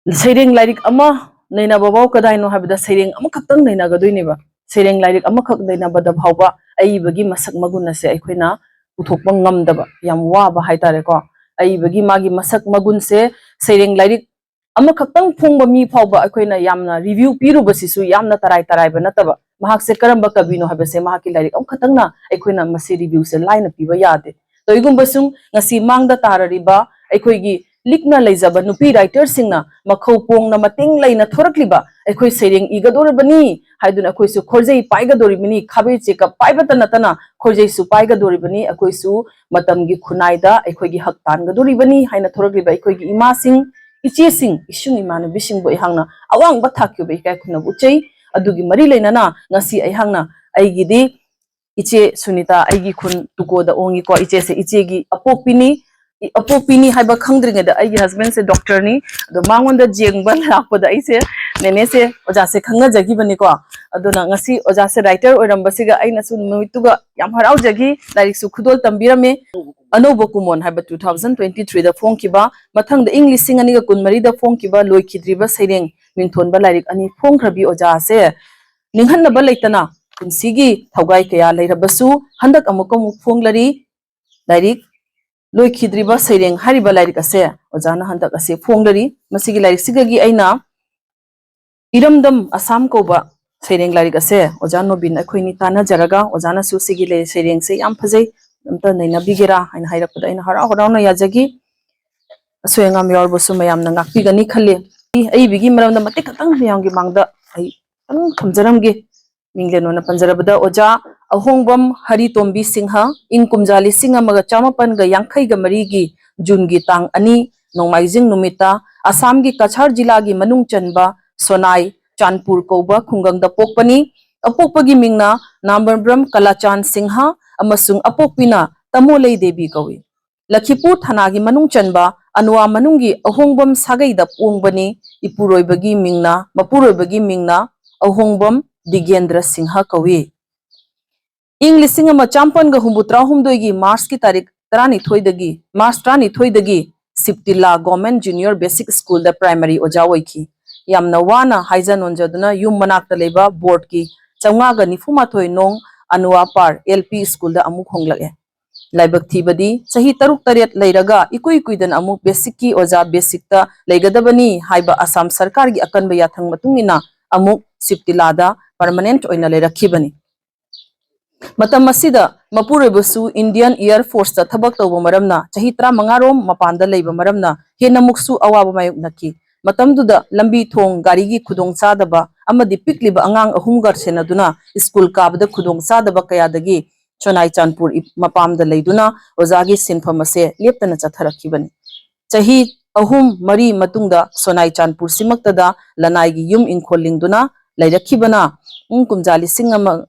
Seiring Larik Ama Naina Babo Kadino have the Seiring Amakatan Naina Gaduniva, Seiring Larik Amakak Naina Badabhava, Aibagi Masak Maguna se Equina, Utopangam daba, Yamwa Bahaitareko, Aibagi Magi Masak Magun se, Seiring Larik Amakatan Pumba mi Pauba Equina Yamna, review Pirubasisu Yamna Tarai Tarai Banataba, Mahak Sekaramba Kabino have a Semaki Larik Amkatana, Equina Masi reviews a line of Piva Yade. Toigum Basung, Nasi Mangda Tara Riba, Equigi. Likna Lizaba Nupi writer singna Makho Pong na Mating Lay na Thorakliba, Equi Sering Igadoribani, Haidun Aquisu Korze Paigadoribani, Kabi Cheka Paibatanatana, Korze su Paigadoribani, Aquisu, Matamgi Kunaida, Equigi Haktan Gadoribani, Haina Thorakliba, Equigi Imasing, Ichasing, Ishun Imanu Bishing Boyhangna, Awang Batakyu Bekakuna Buche, Adugi Marile Nana, Nasi Ayhangna, Aigidi, Iche Sunita, Aigi Kun Tuko the Ongi Ko Iche Ichegi, Apopini. Apopini haiba khangdringa da ai husband se doctor ni do mangon da jengban lakpo da ise nene se oja se khanga jagi bani ko aduna ngasi oja se writer oram basiga ai na su muituga yam harau jagi larik su khudol tambirame anobo kumon haiba 2023 da phone kiba mathang da english sing ani ga kunmari da phone kiba loi khidriba saireng mingthon ba larik ani phone khrabi oja se ninghan na ba leitana kunsigi thogai kaya leirabasu handak amukom phone lari larik Loi Kidriba Sairing Hariba Larik Ase, Ojana Handak Ase Ponglari, Masigi Larik Sigagi Aina Iramdam Assam Koba, Sairing Larik Ase, Ojano bin Aquini Tana Jaraga, Ojana Susigile Sairing say Ampaze, Naina Bigera, and Hirapuda in Harana Yazagi, Swingam Yorbosumayam Nakapiga Nikale, I begin around the Matikatang Yangi Mangda, I Kamzaramgi, Mingleno Panjarabada Oja. Ahongbam Hari Tombi Singha, Inkumjali Singa Magachamapan Gayangkai Gamarigi, Jungi Tang Ani, Nomaizing Numita, Asamgi Kachar Jilagi Manung Chanba, Sonai, Chanpur Koba, Kungang da Pokpani, Apokpagi Mingna, Nambarbram Kalachan Singha, Amasung Apokpina, Tamolei Debi Gawi. Lakipu Tanagi Manung Chanba, Anua Manungi, Ahongbam Sagai da Pungbani, Ipuroi Bagi Mingna, Mapuroi Bagi Mingna, Ahongbam Digendra Singha Kawi. English Singama Champan ga Humbutra Humdoigi Mars ki tarik Trani Thoidagi, Mars Trani Thoidagi, Siptila Government Junior Basic School the Primary Ojawaiki. Yamna wana Haizan Onjaduna Yum Manakta Leba Board ki Changaga Nifuma Thoi Nong Anua Par LP School the Amuk Honglage. Laibak Thibadi, Sahi Taruk Tariat Lairaga, Ikui Kuidan Amuk Basiki Oja Basicta, Laigadabani, Haiba Assam Sarkargi Akan Bayathang Matungina, Amuk Siptilada, Permanent Oina Lera Kibani. Matamasida Mapurebusu Indian Air Force ta thabak tawba maramna chahitra mangarom mapanda leiba maramna hena muksu awaba mayuk naki matamduda lambi thong garigi khudong sadaba amadi pikliba angang ahum gar senaduna school kabada khudong sadaba kayadagi Chonai Chanpur mapamda leiduna ozagi sinfamase leptana chatharakibani chahi ahum mari matungda Sonai Chanpur simaktada lanaigi yum inkholingduna Lairakibana Kumjali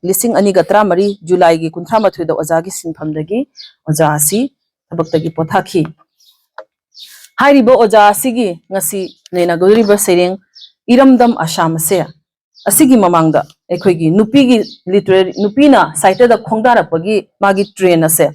Lising Anigatra Mari, July gi Kuntramathi the Ozagi Sinfamdagi, Ozasi, Tabaktagi Potaki. Haribo Ozasigi, Nasi, Nena Guriba saying, Iramdam Ashamase. Asigi Mamanga, Equigi, Nupigi literary Nupina, cited the Kongdara Pagi, Magi Trainase.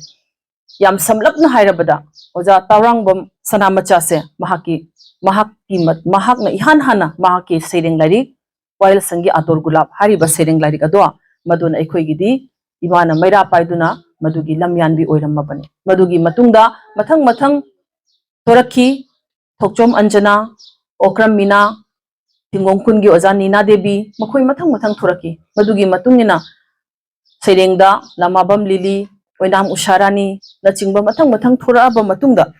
Yam Samlapna Hirabada, Oza Tarangbam Sanamachase, Mahaki, Mahakna Ihanhana, Mahaki saying Lari. While Sangi Ator Gulab, Hariba Sering Larik Adwa, Maduna Equigidi, Ivana Maira Paiduna, Madugi Lamyanbi Oiram Mabani, Madugi Matunda, Matang Toraki, Tokchom Anjana, Okram Mina, Tingong Kungi Ozanina Debi, Makoi Matang Toraki, Madugi Matungina, Serengda, Lamabam Lili, Oinam Usharani, Nachingba Matang Toraba Matunda.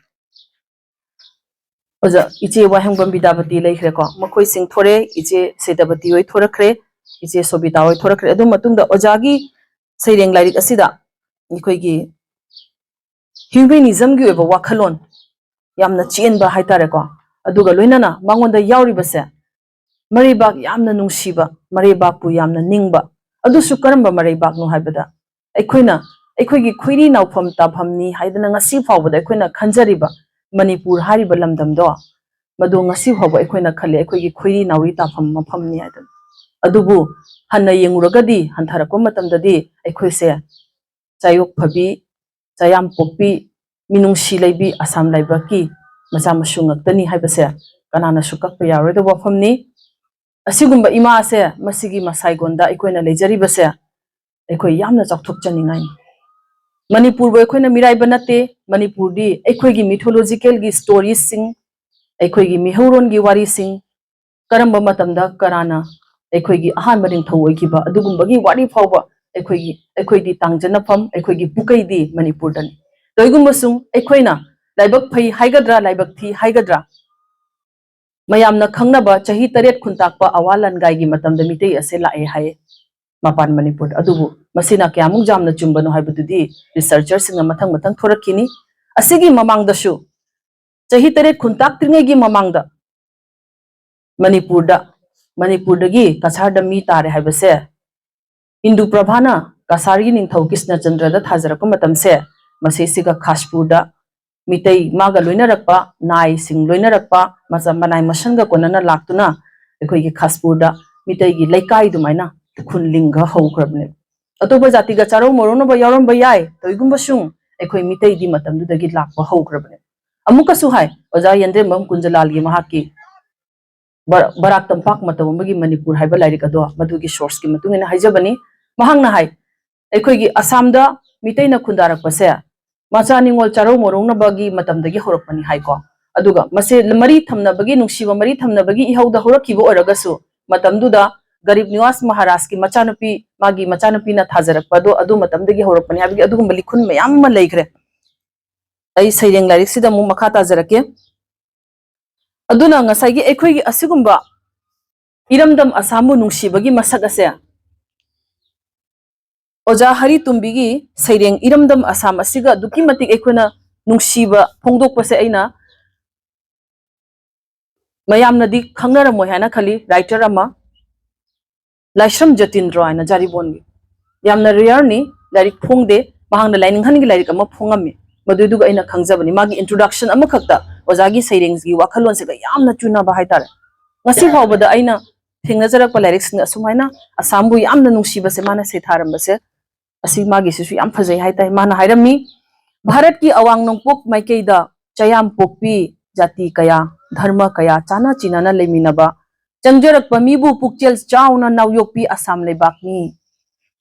Oza iche wahangam bidabati laikhreko makoi sing thore iche sedabati oi thorakre iche sobita oi thorakre adu matungda ojagi saireng lairik asida nikoigi humanism gi eba wakhalon yamna chenba haitareko aduga loinana mangonda yauri base maribak yamna nungsiba maribak pu yamna ningba adu su karamba maribak no haibada aikoigi khoiri nawpham tabhamni haidana ngasi fawbada aikoina khanjariba Manipur Hariba Lamdam do Madu ngasi hoba aikoina khale aikoigi khoiri nawi tafam mafamni aidan adubu hanna yenguragadi hantharakom matamdadi aikoise chayok phabi chayam pokpi minungsi leibi asam laibaki macha masungak tani haibase कनानासु कक्पा यारोइदा वफमनी असिगुम्बा इमा से मसिगी मसाइगोंदा अखोइना लेजरिबसे अखोइ यामना चाउथोकचनिंगाइ मणिपुर बो अखोइना मिराइबा नते मणिपुर दी अखोइगी mythological गी stories सिंग अखोइगी मिहौरोन गी वारी सिंग करम्बा मतमदा कराना अखोइगी अहानबा निंथौ ओइखिबा अदुगुम्बगी वारी फावबा अखोइदी तांजनफम अखोइगी पुकैदी मणिपुर दनी तोइगुम्बसुं अखोइना लाइबक फै हाइगद्रा लाइबक थी हाइगद्रा मयामना खंगनबा चही 8 खुंताकपा अवालनगाइगी मतमदा मितै असे लाए हाय मपान मणिपुर अदुबु मसिना क्यामुक जामना चुंबनो हाइबदुदी रिसर्चर सिंगा मथंग मथंग थोरकिनी असिगी ममांगदसु चही 8 खुंताक त्रिंगैगी ममांगदा मणिपुरदगी कसारदा मी तारे हाइबसे इंदु प्रभाना कसारगी निंथौ कृष्ण चंद्रदा थाजरक मतमसे मसेसिगा खासपुरदा मितै मागा लोइनरकपा नाय सिंग लोइनरकपा मसा मनाय मसनगा कोनना लाक्तुना अखोइगी खासपुरदा मितैगी लैकाई दुमाइना खुनलिंगा हौख्रबने अतोबा जातिगा चारो मोरोनबा यारमबा याय तोइगुम्बसुं अखोइ मितैदी मतमदुदगी लाक्पा हौख्रबने अमुकसु हाय ओजा यंद्रेमबम कुंजलालगी महाकी बराक तंपाक मतबगी मणिपुर हाइबा लाइरिक अदो मधुगी सोर्स की मतुंगिना हाइजबनी महांगना हाय अखोइगी असमदा मितैना खुंदारकपसे मचा निंगोल चारो मोरोनबगी मतमदगी हौरकपनी हाइको अदुगा मसे मरी थमनबगी नुंसीबा मरी थमनबगी इहौदा हौरकिबो ओरगसु मतमदुदा गरीब निवास महाराज की मचानुपी मागी मचानुपीना थाजरकपदो अदु मतमदगी हौरकपनी हाइबगी अदुगुम्बा लिखुन मयाम मा लैग्रे आई सैरेंग लाइरिकसिदा मु मखा ताजरके अदुना ngasai अखोइगी असिगुम्बा इरमदम असामु नुंसीबगी मसक असे ओजा हरि तुम्बिगी सैरेंग इरमदम असाम असिगा दुकी मतिक अखोना नुंसीबा फोंदोकपसे अइना मयामनदी खंगनरमोय हाना खली राइटर अमा लाइश्रम जतिन्द्र आइना जारिबोनगी यामना रियरनी लाइरिक फोंगदे महांगना लाइनिंगहनगी लाइरिक अमा फोंगमी मदुदुगा अइना खंगजबनी मागी इंट्रोडक्शन अमा खक्ता ओजागी सैरेंगी वाखलोन से यामना चुनाबा हाइतारे ngasi फावबदा अइना थेंगनजरकपा लाइरिक सिंग असुमाइना असामबु यामना नुंसीबसे माना सेथारमबसे असि मागी सिसु याम फजै हाइताय माना हाइरमी भारत की अवांग नोंपोक माइकेदा चयाम पोकपी जाति कया धर्म कया चाना चिनाना लेमिनबा चंगजरकपा मीबु पुक्चेल चाउना नावयोकपी असम लेबाकनी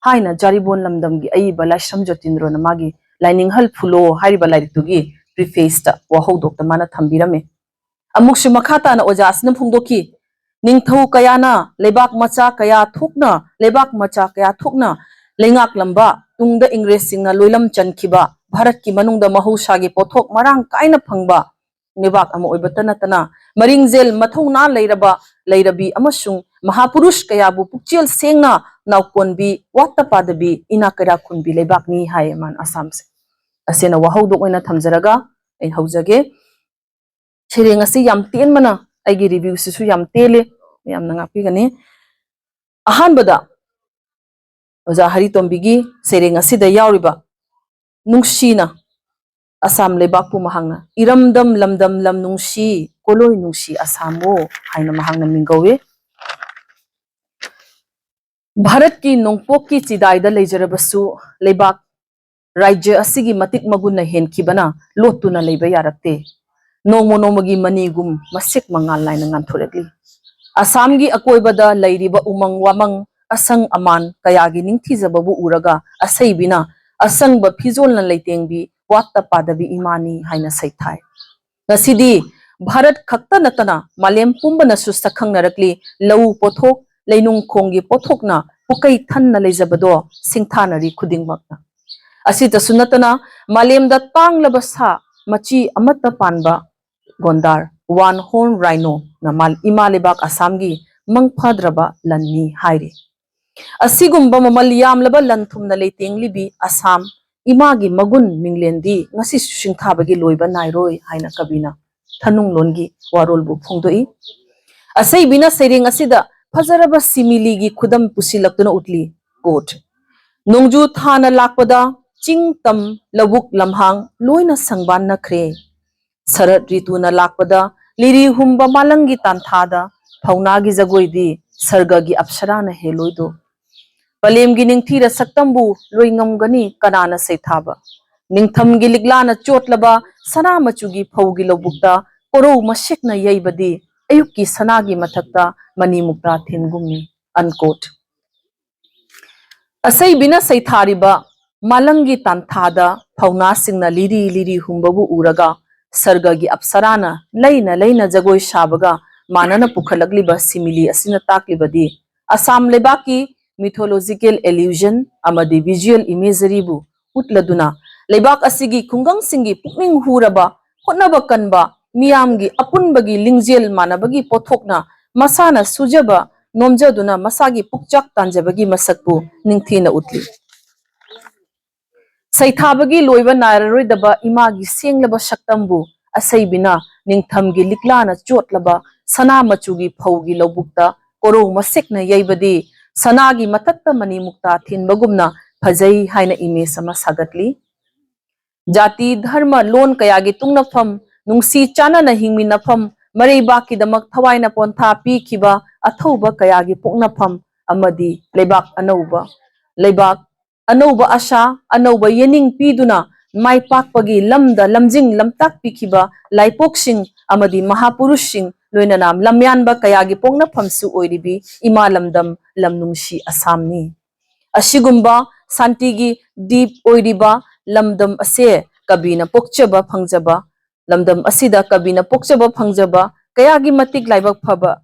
हाइना जारिबोन लमदमगी अइबा लाइश्रम जतिन्द्रना मागी लाइनिंग हल फुलो हाइरिबा लाइरिकतुगी प्रीफेसता वाहौदोक्ता माना थंबिरमे अमुक्सु मखाताना ओजासना फोंदोकी निंगथौ कयाना लेबाक मचा कया थोकना लेंगाक लंबा तुंगदा इंग्रेज सिंगना लोइलम चनखिबा भारत की मनुंगदा महौसागी पोथोक मरांग काइना फंगबा निबाक अमा ओइबता नतना मरिंगजेल मथौना लैरबी अमसुंग महापुरुष कयाबु पुक्चेल सेंगना नाउकोनबी वात्ता पादबी इना करा खुनबी लेबाकनी हाय मान असम से असेना वाहौदोक ओइना थमजरगा ऐ हौजगे सेरेंग असि याम तेनमना आइगी रिव्यू सिसु याम तेले याम नंगापीगने अहानबदा ओजा हरि तोंबिगी सेरेंग असिदा यावरिबा नुंसीना असम लेबाकपु महांगना इरमदम लमदम लम नुंसी कोलोय नुंसी असमो हाइना महांगना मिंगौवे भारत की नोंपोक की चिदाइदा लेजरबसु लेबाक राज्य असिगी मतिक मगुना हेनखिबना लोटुना लेबा यारक्ते नोंमो नोंमगी मनीगुम मसिक मंगाल लाइन nganthoragli असम की अकोइबदा लैरिबा उमंग वामंग असंग अमान कयागी निंगथीजबबु उरगा असैबिना असंग फिजोल न लेतेंगबी वात्ता पादबी इमानी हाइना सैथाय नसिदी भारत खक्ता नतना मालेम पुंबनसु सखंगनरकली लौ पोथोक लेनुंग खोंगी पोथोकना पुकै थन्ना लेजबदो सिंथानरी खुदिंगमकना असितसु नतना मालेमदा तांगलबा सा मची अमत्ता पानबा गोंदार वन हॉर्न राइनो नमाल इमालेबाक असमगी मंगफाद्रबा लन्नी हाइरे असिगुम्बा ममल यामलबा लनथुमना लेतेंगलिबी असम इमागी मगुन मिंगलेंदी ngasi सिंथाबगी लोइबा नाइरोय हाइना कबिना थनुंग लोनगी वारोलबु फोंदोई असैबिना सेरेंग असिदा फजरबा सिमिलीगी खुदम पुसिलक्तुना उतली कोट नोंजू थाना लाकपदा चिंग तम लबुक लमहांग लोइना संगबान नखरे सरद ऋतुना लाकपदा लिरी हुंबा मालंगी तांथादा फौनागी जगोइदी सर्गगी अप्सराना हेलोइदो पलेमगी निंगथीरा सक्तंबु लोइंगमगनी कनाना सैथाबा निंगथमगी लिगलाना चोटलबा सना मचुगी फौगी लबुक्ता कोरो मशिकना यैबदी अयुक्की सनागी मथक्ता मनी मुक्ता थिनगुमनी अनकोट असैबिना सैथारिबा मालंगी तांथादा फौना सिंगना लिरी लिरी हुंबबु उरगा सर्गगी अप्सराना लैना जगोय साबगा मानना पुखलगलिबा सिमिली असिना ताकलिबदी असम लेबाकी मिथोलॉजिकल एल्यूजन अमदी विजुअल इमेजरी बु उतलदुना लेबाक असिगी खुंगंग सिंगी पुकनिंग हुरबा होनबा कनबा मियामगी अपुनबगी लिंगजेल मानबगी पोथोकना मसाना सुजबा नोमजदुना मसागी पुकचक तांजबगी मसकपु निंगथीना उतली सैथाबगी लोइबा नाररोइदबा इमागी सेंगलबा शक्तंबु असैबिना निंगथमगी लिक्लाना चोटलबा सना मचुगी फौगी लौबुक्ता कोरो मसेकना यैबदी सनागी मथक्ता मनी मुक्ता थिनबगुमना फजै हाइना इमेज अमा सागतली जाति धर्म लोन कयागी तुंगनफम नुंसी चानना हिंगमिनफम मरैबाकीदमक थवाइना पोंथा पीखिबा अथौबा कयागी पोकनफम अमदी लेबाक अनौबा आशा अनौबा येनिंग पीदुना माइपाकपगी लमदा लमजिंग लमताक पीखिबा लाइपोकसिंग अमदी महापुरुषसिंग लोइनना लमयानबा कयागी पोकनफमसु ओइरिबी इमा लमदम लमनुंसी असमनी अशिगुम्बा शांतिगी दीप ओइरिबा लमदम असे कबीना पोकचबा फंगजबा लमदम असिदा कबीना पोकचबा फंगजबा कयागी मतिक लाइबक फबा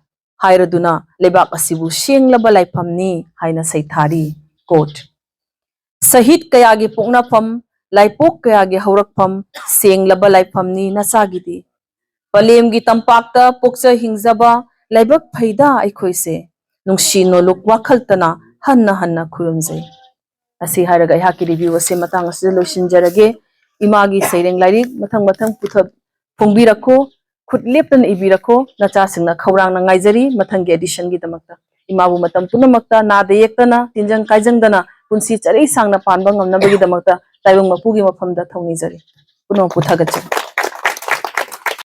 हायरदुना लेबाक असिबु शेंगलबा लाइफमनी हाइना सैथारी कोट सहित कयागी पोकनाफम लाइपोक कयागी हौरकफम सेंगलबा लाइफमनी नसागिदी पलेमगी तंपाकता पोकचा हिंगजबा लाइबक फैदा अखोइसे नुंसी नोलुक वाखलतना हन्ना खुरुमजै असी हायरगा यहाकी रिव्यू असे मतंग असे लोइसिनजरगे इमागी सैरेंग लाइरिक मथंग पुथब फोंबिरखो खुद लेप्तन इबिरखो नचासिंगना खौरांना ngaijari मथंगी एडिशन गी दमकता इमाबु मतम पुनमक्ता नादे येक्तना तिंजंग काइजंगदना पुंसी चरई सांगना Panba ngamnabagi damakta taibang mapugi mafamda thongni jari puno puthagachim